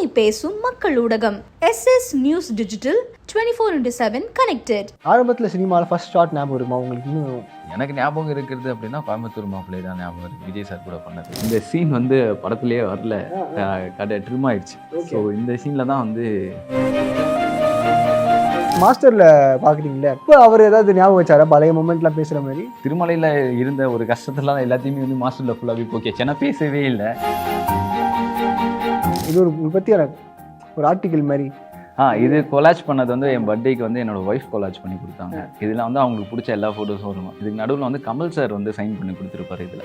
உண்மை பேசும் மக்கள் ஊடகம் SS நியூஸ் டிஜிட்டல் 24/7 கனெக்டட். ஆரம்பத்தில் சினிமாவில் ஃபர்ஸ்ட் ஷாட் ஞாபகம் இருக்குமா உங்களுக்கு? இன்னும் எனக்கு ஞாபகம் இருக்கிறது அப்படின்னா கோயம்புத்தூர் மாப்பிள்ளை தான் ஞாபகம் இருக்குது. விஜய் சார் கூட பண்ணது. இந்த சீன் வந்து படத்துலேயே வரல, ட்ரிம் ஆயிடுச்சு. ஸோ இந்த சீனில் தான் வந்து மாஸ்டரில் பார்க்குறீங்களே, இப்போ அவர் ஏதாவது ஞாபகம் வச்சாரா பழைய மூமெண்ட்லாம் பேசுகிற மாதிரி? திருமலையில் இருந்த ஒரு கஷ்டத்துலாம் எல்லாத்தையுமே வந்து மாஸ்டரில் ஃபுல்லாகவே போக்கே ஏன்னா பேசவே இல்லை. இது ஒரு பற்றியான ஒரு ஆர்டிக்கல் மாதிரி. இது கொலாஜ் பண்ணது வந்து என் பர்த்டேக்கு வந்து என்னோட ஒய்ஃப் கொலாஜ் பண்ணி கொடுத்தாங்க. இதில் வந்து அவங்களுக்கு பிடிச்ச எல்லா ஃபோட்டோஸும் வரும். இதுக்கு நடுவில் வந்து கமல் சார் வந்து சைன் பண்ணி கொடுத்துருப்பாரு. இதில்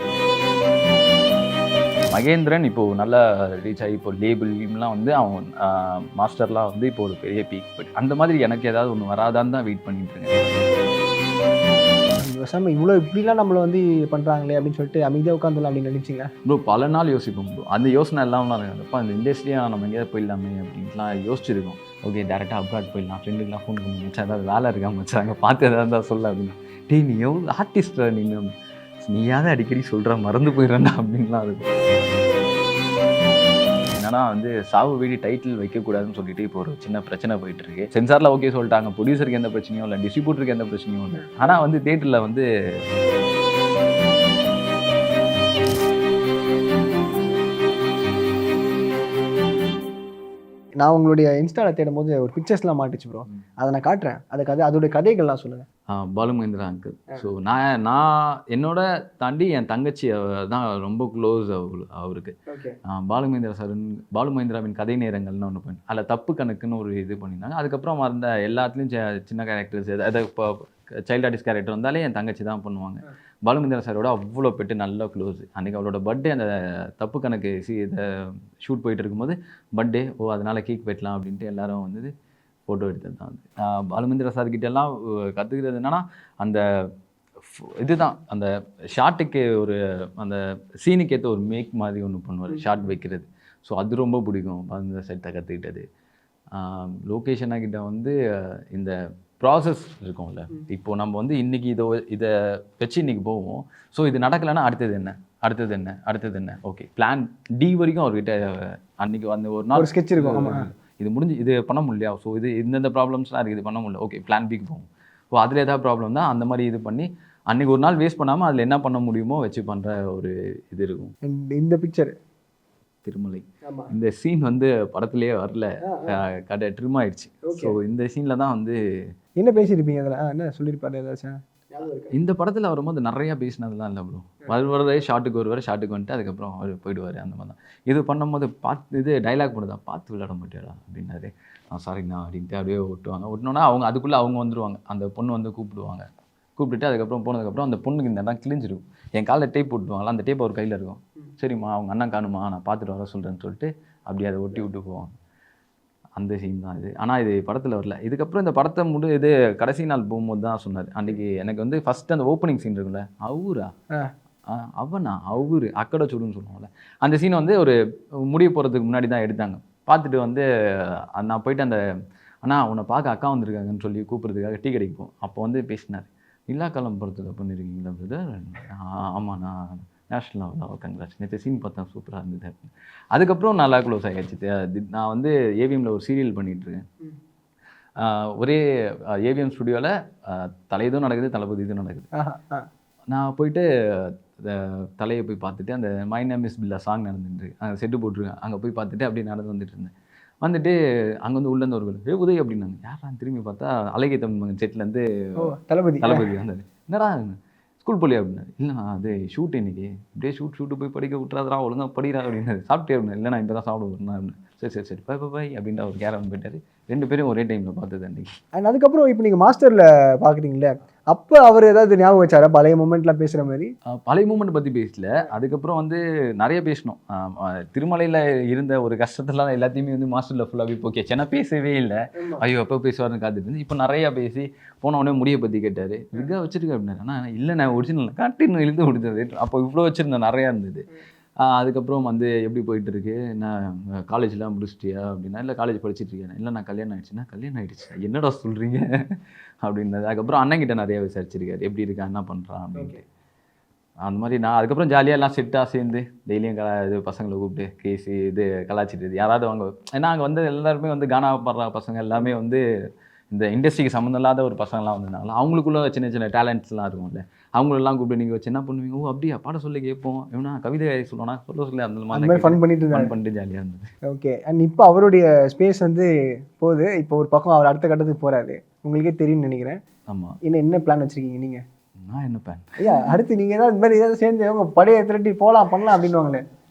மகேந்திரன் இப்போது நல்லா ரீச் ஆகி இப்போ லேபிள்லாம் வந்து அவன் மாஸ்டர்லாம் வந்து இப்போ ஒரு பெரிய பீக். அந்த மாதிரி எனக்கு ஏதாவது ஒன்று வராதான்னு தான் வெயிட் பண்ணிட்டு இருக்கேன். இவ்வளோ இப்படிலாம் நம்மளை வந்து பண்ணுறாங்களே அப்படின்னு சொல்லிட்டு அமைதியாக உட்காந்துலாம் அப்படின்னு நினைச்சிங்க ப்ரோ? பல நாள் யோசிப்போம் ப்ரோ. அந்த யோசனை எல்லாம் இருக்கப்போ அந்த இண்டஸ்ட்ரியாக நம்ம எங்கேயாவது போயிடலாமே அப்படின்ட்டுலாம் யோசிச்சிருக்கோம். ஓகே டேரெக்டாக அப்ராட் போயிடலாம், ஃப்ரெண்டுக்கெலாம் ஃபோன் பண்ணி வச்சா ஏதாவது வேலை இருக்கா மச்சா அங்கே பார்த்து எதாவது இருந்தால் சொல்ல அப்படின்னு. டேய் நீ எவ்வளோ ஆர்டிஸ்டா நீயாவது அடிக்கடி சொல்கிற மறந்து போயிடறேன்டா அப்படின்லாம் இருக்கும். என்னன்னா வந்து சாவு வீடி டைட்டில் வைக்கக்கூடாதுன்னு சொல்லிட்டு இப்போ ஒரு சின்ன பிரச்சனை போயிட்டு இருக்கு. சென்சாரில் ஓகே சொல்லிட்டாங்க, ப்ரொடியூசருக்கு எந்த பிரச்சனையும் இல்லை, டிஸ்ட்ரிபியூட்டருக்கு எந்த பிரச்சனையும் இல்லை. ஆனால் வந்து தியேட்டரில் வந்து நான் உங்களுடைய இன்ஸ்டாவில் தேடும் போது ஒரு பிக்சர்ஸ்லாம் மாட்டுச்சு ப்ரோ, அதை நான் காட்டுறேன். அதோடைய கதைகள்லாம் சொல்லுங்கள். பாலு மகேந்திரா அங்கிள். ஸோ நான் என்னோட தாண்டி என் தங்கச்சி தான் ரொம்ப க்ளோஸ் அவருக்கு. பாலு மகேந்திராவின் கதை நேரங்கள்னு ஒன்று பண்ணி அதில் தப்பு கணக்குன்னு ஒரு இது பண்ணியிருந்தாங்க. அதுக்கப்புறம் அந்த எல்லாத்துலேயும் சின்ன கேரக்டர்ஸ் அதை இப்போ சைல்டு ஆர்டிஸ்ட் கேரக்டர் வந்தாலே என் தங்கச்சி தான் பண்ணுவாங்க. பாலு மகேந்திரா சாரோட அவ்வளோ பெட்டு நல்ல க்ளோஸ். அன்றைக்கி அவளோட பர்த்டே அந்த தப்பு கணக்கு இதை ஷூட் போயிட்டு இருக்கும்போது பர்த்டே அதனால் கேக் வெட்டலாம் அப்படின்ட்டு எல்லாரும் வந்து ஃபோட்டோ எடுத்தது தான் வந்து. பாலு மகேந்திரா சார்கிட்டெல்லாம் கற்றுக்கிறது என்னென்னா அந்த இதுதான் அந்த ஷார்ட்டுக்கு ஒரு அந்த சீனுக்கு ஏற்ற ஒரு மேக் மாதிரி ஒன்று பண்ணுவார், ஷார்ட் வைக்கிறது. ஸோ அது ரொம்ப பிடிக்கும் பாலு மகேந்திரா சார்கிட்ட கற்றுக்கிட்டது. லொக்கேஷனாகிட்ட வந்து இந்த ப்ராசஸ் இருக்கும்ல, இப்போது நம்ம வந்து இன்றைக்கி இதை வச்சு இன்றைக்கி போவோம். ஸோ இது நடக்கலைன்னா அடுத்தது என்ன ஓகே பிளான் டி வரைக்கும் அவர்கிட்ட அன்றைக்கி அந்த ஒரு நாள் ஸ்கெட்ச் இருக்கும். இது முடிஞ்சு இது பண்ண முடியலையா, ஸோ இந்த ப்ராப்ளம்ஸ்லாம் இருக்குது, இது பண்ண முடியல, ஓகே பிளான் பிக்கு போகும். ஸோ அதில் ஏதாவது ப்ராப்ளம் தான் அந்த மாதிரி இது பண்ணி அன்றைக்கி ஒரு நாள் வேஸ்ட் பண்ணாமல் அதில் என்ன பண்ண முடியுமோ வச்சு பண்ணுற ஒரு இது இருக்கும். இந்த பிக்சர் திருமலை இந்த சீன் வந்து படத்துலேயே வரல, ட்ரிம் ஆயிடுச்சு. ஸோ இந்த சீனில் தான் வந்து என்ன பேசியிருப்பீங்க அதில்? என்ன சொல்லியிருப்பாரு ஏதாச்சும்? இந்த படத்தில் வரும்போது நிறையா பேசினதுலாம் இல்லை ப்ரோ. வருவதே ஷார்ட்டுக்கு வந்துட்டு அதுக்கப்புறம் அவர் போயிடுவார். அந்த மாதிரி தான் இது பண்ணும்போது இது டைலாக் பண்ணுதா பார்த்து விளையாட மாட்டேடா அப்படின்னாரு. சாரிண்ணா அப்படின்ட்டு அப்படியே ஒட்டினோன்னா அதுக்குள்ளே அவங்க வந்துடுவாங்க. அந்த பொண்ணு வந்து கூப்பிட்டுட்டு அதுக்கப்புறம் போனதுக்கப்புறம் அந்த பொண்ணுக்கு இந்த இடம் கிழிஞ்சிருக்கும். என் காலில் டேப் போட்டுவாங்களா, அந்த டேப் அவர் கையில் இருக்கும். சரிம்மா அவங்க அண்ணன் காணுமா, நான் பார்த்துட்டு வர சொல்கிறேன்னு சொல்லிட்டு அப்படியே அதை ஒட்டி விட்டு போவாங்க. அந்த சீன் தான் இது. ஆனால் இது படத்தில் வரல. இதுக்கப்புறம் இந்த படத்தை இது கடைசி நாள் போகும்போது தான் சொன்னார். அன்றைக்கி எனக்கு வந்து ஃபஸ்ட்டு அந்த ஓப்பனிங் சீன் இருக்குல்ல, அவரு அக்கடை சுடுன்னு சொல்லுவாங்கள்ல, அந்த சீனை வந்து ஒரு முடிய போகிறதுக்கு முன்னாடி தான் எடுத்தாங்க. பார்த்துட்டு வந்து நான் போயிட்டு அந்த அண்ணா உன்னை பார்க்க அக்கா வந்திருக்காங்கன்னு சொல்லி கூப்பிட்றதுக்காக டீ கிடைக்கும். அப்போ வந்து பேசினார், இல்லா காலம் படத்தில் பண்ணியிருக்கீங்களா பிரதர்? ஆமாண்ணா நேஷ்னல் லெவலில் கங்க்ராட்ஸ், நேற்று சீன் பார்த்தா சூப்பராக இருந்தது அப்படின்னு. அதுக்கப்புறம் நல்லா க்ளோஸ் ஆகிடுச்சு. நான் வந்து ஏவிஎம்மில் ஒரு சீரியல் பண்ணிகிட்ருக்கேன். ஒரே ஏவிஎம் ஸ்டுடியோவில் தலையதும் நடக்குது, தளபதி இதுவும் நடக்குது. நான் போயிட்டு தலையை போய் பார்த்துட்டு அந்த my name is Billa song நடந்துட்டு அங்கே செட்டு போட்டிருக்கேன். அங்கே போய் பார்த்துட்டு அப்படியே நடந்து வந்துட்டு இருந்தேன். வந்துட்டு அங்கே வந்து உள்ளேருந்து ஒரு உதய் அப்படின்னாங்க. யாரா திரும்பி பார்த்தா அழகிய தமிழ் செட்லேருந்து தளபதி வந்தார். என்னடா ஸ்கூல் போலியா அப்படின்னாரு. இல்லைண்ணா அது ஷூட் இன்னைக்கு, இப்படியே ஷூட்டு போய் படிக்க விட்டுறாதரா, ஒழுங்காக படிக்கிறா அப்படின்னாரு. சாப்பிட்டே அப்படின்னா இல்லைண்ணா இப்போ தான் சாப்பிட வரணும் அப்படின்னு. சரி பை அப்படின்ட்டு அவர் கேரவன் போயிட்டார். 2 பேரும் ஒரே டைமில் பார்த்தது அன்றைக்கி. அண்ட் அதுக்கப்புறம் இப்போ நீங்கள் மாஸ்டரில் பார்க்குறீங்களே, அப்போ அவர் ஏதாவது ஞாபகம் வச்சாரா பழைய மூமெண்ட்லாம் பேசுகிற மாதிரி? பழைய மூமெண்ட் பற்றி பேசல. அதுக்கப்புறம் வந்து நிறைய பேசணும். திருமலையில் இருந்த ஒரு கஷ்டத்தெல்லாம் எல்லாத்தையுமே வந்து மாஸ்டரில் ஃபுல்லாகவே போக்கே ஏன்னா பேசவே இல்லை. ஐயோ எப்போ பேசுவார்னு காத்துட்டு இருந்து இப்போ நிறையா பேசி போனவுடனே முடியை பற்றி கேட்டார். விகா வச்சுருக்கேன் அப்படின்னா, ஆனால் இல்லை நான் ஒரிஜினல் காட்டின்னு இழுத்து முடிஞ்சது. அப்போ இவ்வளோ வச்சுருந்தேன், நிறையா இருந்தது. அதுக்கப்புறம் வந்து எப்படி போயிட்டுருக்கு, நான் காலேஜ்லாம் முடிச்சிட்டியா அப்படின்னா, இல்லை காலேஜ் படிச்சுட்ருக்கேன். இல்லை நான் கல்யாணம் ஆகிடுச்சுன்னா, கல்யாணம் ஆகிடுச்சு என்னடா சொல்கிறீங்க அப்படின்னது. அதுக்கப்புறம் அண்ணன்கிட்ட நிறையா விசாரிச்சிருக்காரு, எப்படி இருக்கா என்ன பண்ணுறான் அப்படின்ட்டு. அந்த மாதிரி நான் அதுக்கப்புறம் ஜாலியாக எல்லாம் செட்டாக சேர்ந்து டெய்லியும் இது பசங்களை கூப்பிட்டு கேசி இது கலாச்சிட்டு யாராவது அவங்க ஏன்னா அங்கே வந்து எல்லாருமே வந்து கானா பாடுற பசங்க எல்லாமே வந்து இந்த இண்டஸ்ட்ரிக்கு சம்மந்தம் இல்லாத ஒரு பசங்கள்லாம் வந்திருந்தாங்களா அவங்களுக்குள்ள சின்ன சின்ன டேலண்ட்ஸ்லாம் இருக்கும்ல அவங்களெல்லாம் கூப்பிட்டு நீங்கள் வச்சு என்ன பண்ணுவீங்க ஓ அப்படியா பாட சொல்லி கேட்போம் எவ்வளோ கவிதை சொல்லுவோம்னா சொல்லி அந்த மாதிரி ஃபன் பண்ணிட்டு ஜாலியாக இருந்தது. ஓகே. அண்ட் இப்போ அவருடைய ஸ்பேஸ் வந்து போகுது, இப்போ ஒரு பக்கம் அவர் அடுத்த கட்டத்துக்கு போகிறாரு, உங்களுக்கே தெரியும்னு நினைக்கிறேன். ஆமாம். என்ன பிளான் வச்சுருக்கீங்க நீங்கள்? நான் என்ன பிளான் ஐயா அடுத்து நீங்கள் ஏதாவது இந்த மாதிரி ஏதாவது சேர்ந்து அவங்க படையை திரட்டி பண்ணலாம் அப்படின்வாங்களே.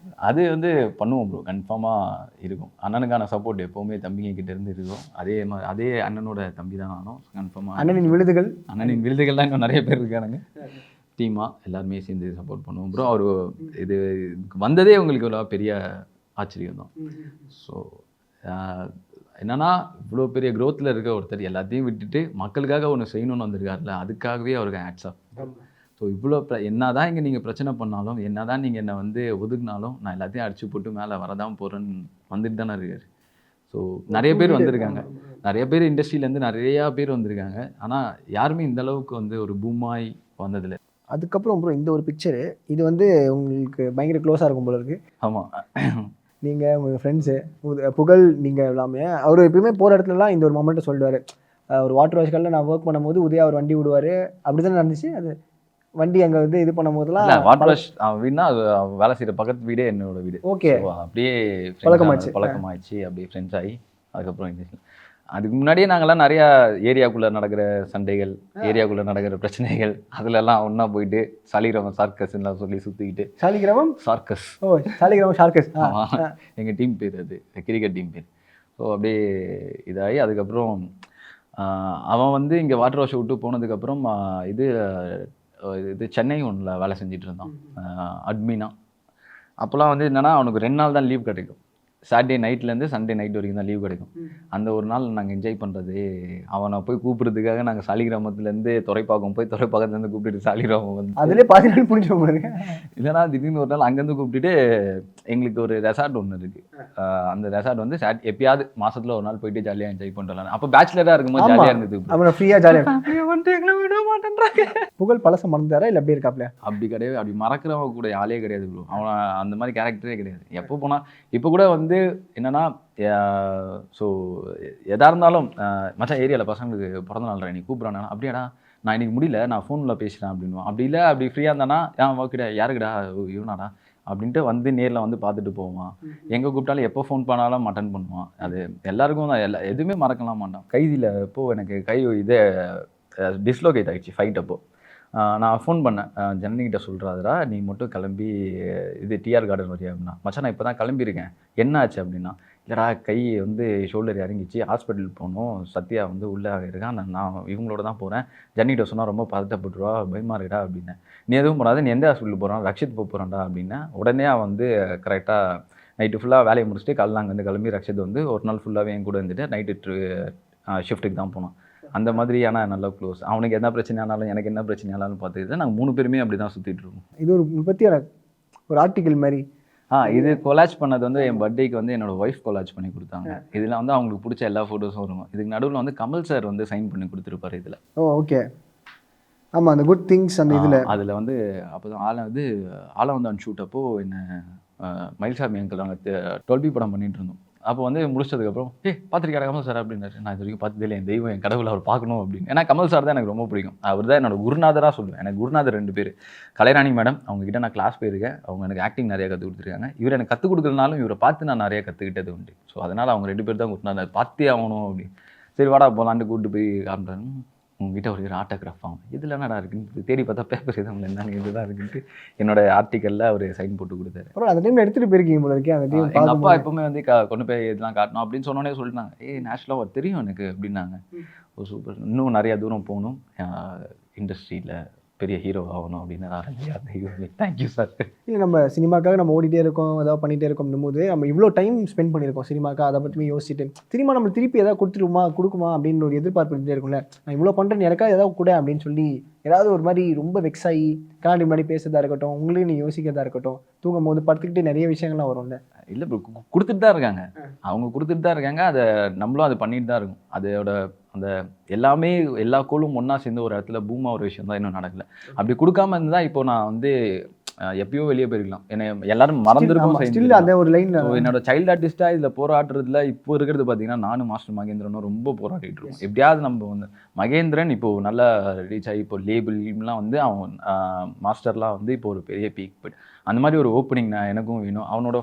அது வந்து பண்ணுவோம் ப்ரோ, கன்ஃபார்மாக இருக்கும். அண்ணனுக்கான சப்போர்ட் எப்போவுமே தம்பிங்க கிட்ட இருந்து இருக்கும். அதே அண்ணனோட தம்பி தான் நானும் கன்ஃபார்மாக. அண்ணனின் விழுதுகள் தான் இன்னும் நிறைய பேர் இருக்கானுங்க டீமாக, எல்லாருமே சேர்ந்து சப்போர்ட் பண்ணுவோம் ப்ரோ. அவர் இது வந்ததே உங்களுக்கு ஒரு பெரிய ஆச்சரியம் தான். ஸோ என்னன்னா இவ்வளோ பெரிய க்ரோத்தில் இருக்க ஒருத்தர் எல்லாத்தையும் விட்டுட்டு மக்களுக்காக ஒன்று செய்யணும்னு வந்திருக்காருல, அதுக்காகவே அவருக்கு ஹேட்ஸ் ஆஃப். ஸோ இவ்வளோ என்ன தான் இங்கே நீங்கள் பிரச்சனை பண்ணாலும், என்ன தான் நீங்கள் என்னை வந்து ஒதுக்குனாலும், நான் எல்லாத்தையும் அடிச்சு போட்டு மேலே வரதான் போகிறேன்னு வந்துட்டு தானே இருக்காரு. ஸோ நிறைய பேர் வந்திருக்காங்க, நிறைய பேர் இண்டஸ்ட்ரியிலேருந்து நிறையா பேர் வந்திருக்காங்க. ஆனால் யாருமே இந்த அளவுக்கு வந்து ஒரு பூமாய் வந்ததில்லை. அதுக்கப்புறம் அப்புறம் இந்த ஒரு பிக்சரு இது வந்து உங்களுக்கு பயங்கர க்ளோஸாக இருக்கும் போல இருக்குது. ஆமாம். நீங்கள் உங்கள் ஃப்ரெண்ட்ஸு புகழ் நீங்கள் எல்லாமே அவர் எப்பயுமே போகிற இடத்துலலாம் இந்த ஒரு மொமெண்ட்டை சொல்லுவார். ஒரு வாட்டர் வாஷ்களில் நான் ஒர்க் பண்ணும்போது உதயா அவர் வண்டி விடுவார், அப்படி தான் நடந்துச்சு. அது வண்டி அங்கே வந்து இது பண்ணும் போதெல்லாம் வாட்டர் வாஷ் வீடுனா அது வேலை செய்கிற பக்கத்து வீடே என்னோட வீடு. ஓகே. அப்படியே பழக்கமாயிடுச்சு அப்படியே ஃப்ரெண்ட்ஸ் ஆகி அதுக்கப்புறம் அதுக்கு முன்னாடியே நாங்கள்லாம் நிறையா ஏரியாக்குள்ளே நடக்கிற சண்டைகள், ஏரியாக்குள்ளே நடக்கிற பிரச்சனைகள், அதிலெல்லாம் ஒன்றா போயிட்டு சாலிகிராமம் சார்க்கஸ்லாம் சொல்லி சுற்றிக்கிட்டு. சாலிகிராமம் சார்க்கஸ். ஓ சாலிகிராமம் சார்க்கஸ். எங்கள் டீம் பேர், அது கிரிக்கெட் டீம் பேர். ஸோ அப்படியே இதாகி அதுக்கப்புறம் அவன் வந்து இங்கே வாட்டர் வாஷை விட்டு போனதுக்கப்புறம் இது சென்னை ஒன்றில் வேலை செஞ்சுட்டு இருந்தான் அட்மினா. அப்போல்லாம் வந்து என்னென்னா அவனுக்கு 2 நாள் தான் லீவ் கிடைக்கும். சாட்டர்டே நைட்லேருந்து சண்டே நைட் வரைக்கும் தான் லீவ் கிடைக்கும். அந்த ஒரு நாள் நாங்கள் என்ஜாய் பண்ணுறது, அவனை போய் கூப்பிட்றதுக்காக நாங்கள் சாலிகிராமத்துலேருந்து துறைப்பாக்கம் போய் துறைப்பாக்கத்துலேருந்து கூப்பிட்டுட்டு சாலிகிராமம் வந்து அதிலே பாதி நாள் பிடிச்சி போகிறேன். இல்லைனா திடீர்னு ஒரு நாள் அங்கேருந்து கூப்பிட்டுட்டு எங்களுக்கு ஒரு ரெசார்ட் ஒன்று இருக்குது. அந்த ரெசார்ட் வந்து எப்பயாவது மாதத்தில் ஒரு நாள் போயிட்டு ஜாலியாக என்ஜாய் பண்ணுறலாம். அப்போ பேச்சுலராக இருக்கும்போது ஜாலியாக இருந்தது. அவனை ஃப்ரீயாக ஜாலியாக வந்துட்டு எங்களை விட மாட்டேன்றாங்க. புகழ் பழசம் மறந்துட்டாரா இல்லை எப்படி இருக்காப்ல? அப்படி கிடையாது, அப்படி மறக்கிறவங்க கூட ஆளே கிடையாது ப்ரோ. அவனை அந்த மாதிரி கேரக்டரே கிடையாது. எப்போ போனால் இப்போ கூட வந்து என்னன்னா ஸோ எதாக இருந்தாலும் மச்சான் ஏரியாவில் பசங்களுக்கு பிறந்த நாள் நீ கூப்பிட்றானா, அப்படியாடா நான் இன்னைக்கு முடியல நான் ஃபோனில் பேசுகிறேன் அப்படின்வான். அப்படி இல்லை அப்படி ஃப்ரீயாக இருந்தானா ஓகேடா யாருக்குடா இவனாடா அப்படின்ட்டு வந்து நேரில் வந்து பார்த்துட்டு போவான். எங்கே கூப்பிட்டாலும் எப்போ ஃபோன் பண்ணாலும் அட்டன் பண்ணுவான். அது எல்லாருக்கும் தான் எதுவுமே மறக்கலாம் மாட்டான். கைதியில் இப்போது எனக்கு டிஸ்லோகேட் ஆகிடுச்சு ஃபைட். அப்போது நான் ஃபோன் பண்ணேன், ஜனனிகிட்ட சொல்கிறாதுடா நீ மட்டும் கிளம்பி டிஆர் கார்டன் வரியா அப்படின்னா. மச்சான் நான் இப்போ தான் கிளம்பியிருக்கேன், என்ன ஆச்சு அப்படின்னா, இல்லைடா கை வந்து ஷோல்டர் இறங்கிச்சு, ஹாஸ்பிட்டல் போகணும், சத்யா வந்து உள்ளே இருக்கான், நான் இவங்களோட தான் போகிறேன், ஜன்னிகிட்ட சொன்னால் ரொம்ப பதட்டப்பட்டுருவா, பயமாக இருக்கா அப்படின்னேன். நீ எதுவும் போடாது, நீ எந்த ஹாஸ்பிட்டல் போகிறான், ரக்ஷித் போகிறான்டா அப்படின்னா. உடனே வந்து கரெக்டாக நைட்டு ஃபுல்லாக வேலையை முடிச்சுட்டு காலையில் அங்கேருந்து கிளம்பி ரக்ஷித் வந்து ஒரு நாள் ஃபுல்லாகவே என் கூட இருந்துட்டு நைட்டு ஷிஃப்ட்டுக்கு தான் போனோம். அந்த மாதிரியான நல்ல க்ளோஸ். அவனுக்கு என்ன பிரச்சனை ஆனாலும் எனக்கு என்ன பிரச்சனை ஆனாலும் பார்த்துக்கிட்டு நாங்கள் 3 பேருமே அப்படி தான் சுற்றிட்டு இருக்கோம். இது ஒரு பற்றியான ஒரு ஆர்டிக்கல் மாதிரி. இது கொலாஜ் பண்ணது வந்து என் பர்த்டேக்கு வந்து என்னோட ஒய்ஃப் கொலாஜ் பண்ணி கொடுத்தாங்க. இதில் வந்து அவங்களுக்கு பிடிச்ச எல்லா ஃபோட்டோஸும் இருக்கும். இதுக்கு நடுவில் வந்து கமல் சார் வந்து சைன் பண்ணி கொடுத்துருப்பாரு இதில். ஓகே. ஆமாம், அந்த குட் திங்ஸ் அந்த இதில் அதில் வந்து அப்போ தான் ஆளை வந்து அன் ஷூட் அப்போது என்ன மயில்சாமி அங்கிள் நாங்கள் 12B படம் பண்ணிட்டு இருந்தோம். அப்போ வந்து முடிச்சதுக்கப்புறம் பார்த்துருக்காரு கமல் சார் அப்படின்னாரு. நான் இது வரைக்கும் பார்த்ததில்லை, என் தெய்வம் என் கடவுள் அவர் பார்க்கணும் அப்படின்னு. ஏன்னா கமல் சார் தான் எனக்கு ரொம்ப பிடிக்கும். அவர் தான் என்னோட குருநாதராக சொல்லுவேன். எனக்கு குருநாதர் 2 பேர், கலைராணி மேடம், அவங்ககிட்ட நான் கிளாஸ் போயிருக்கேன். அவங்க எனக்கு ஆக்டிங் நிறையா கற்றுக் கொடுத்துருக்காங்க. இவர் எனக்கு கற்றுக் கொடுக்குறதுனாலும் இவரை பார்த்து நான் நிறையா கற்றுக்கிட்டது உண்டு. ஸோ அதனால் அவங்க 2 பேர் தான் குருநாதர். பார்த்தே ஆகணும் அப்படின்னு. சரி வாடா போகலான்ட்டு கூப்பிட்டு போய் காட்டுறாரு. உங்ககிட்ட ஒரு ஆட்டோகிராஃப் ஆகும், இதில் என்னடா இருக்குன்னு தேடி பார்த்தா பேப்பர் எதுவும் என்னன்னு இதுதான் இருக்குன்ட்டு என்னோட ஆர்டிக்கலில் அவர் சைன் போட்டு கொடுத்தாரு. அப்புறம் அந்த டைம் எடுத்துகிட்டு போயிருக்கீங்க போல இருக்கேன். அந்த டைம் எங்கள் அப்பா எப்பவுமே வந்து கொண்டு போய் இதெல்லாம் காட்டணும் அப்படின்னு சொன்னோன்னே சொல்லிட்டாங்க. நேஷ்னலாக அவர் தெரியும் எனக்கு அப்படின்னாங்க. ஓ சூப்பர், இன்னும் நிறையா தூரம் போகணும், இண்டஸ்ட்ரியில் பெரிய ஹீரோ ஆகணும் அப்படின்னு. Thank you sir. இல்லை நம்ம சினிமாக்காக நம்ம ஓடிட்டே இருக்கோம், ஏதாவது பண்ணிகிட்டே இருக்கோம் போது நம்ம இவ்வளோ டைம் ஸ்பெண்ட் பண்ணியிருக்கோம் சினிமாக்காக. அதை பற்றி யோசிச்சுட்டு சினிமா நம்ம திருப்பி ஏதாவது கொடுக்குமா அப்படின்னு ஒரு எதிர்பார்ப்பு இருந்தே இருக்கும்ல. நான் இவ்வளோ பண்ணுறேன் எனக்காக ஏதாவது கூட அப்படின்னு சொல்லி ஏதாவது ஒரு மாதிரி ரொம்ப வெக்ஸ் ஆகி கண்ணாடி முன்னாடி பேசுறதா இருக்கட்டும், உங்களுக்கு நீ யோசிக்கிறதா இருக்கட்டும், தூங்கும் போது படுத்துக்கிட்டே நிறைய விஷயங்கள்லாம் வரும்ல. இல்லை கொடுத்துட்டு தான் இருக்காங்க, அவங்க கொடுத்துட்டு தான் இருக்காங்க. அதை நம்மளும் அதை பண்ணிட்டு தான் இருக்கும். அதோட அந்த எல்லாமே எல்லா கோலும் ஒன்றா சேர்ந்து ஒரு இடத்துல பூமா ஒரு விஷயம் தான் இன்னும் நடக்கல. அப்படி கொடுக்காம இருந்தால் இப்போ நான் வந்து எப்பயோ வெளியே போயிருக்கலாம். என்னை எல்லாரும் மறந்துருக்கோம். ஸ்டில் அந்த ஒரு லைன் என்னோட சைல்டு ஆர்டிஸ்ட்டாக இதில் போராடுறதுல இப்போ இருக்கிறது பார்த்தீங்கன்னா நானும் மாஸ்டர் மகேந்திரனும் ரொம்ப போராடிட்டு இருக்கோம். எப்படியாவது நம்ம வந்து மகேந்திரன் இப்போ நல்லா ரீச் ஆகி இப்போ லேபிள்லாம் வந்து அவன் மாஸ்டர்லாம் வந்து இப்போ ஒரு பெரிய பீக் போய்ட்டு அந்த மாதிரி ஒரு ஓப்பனிங் நான் எனக்கும் வேணும். அவனோட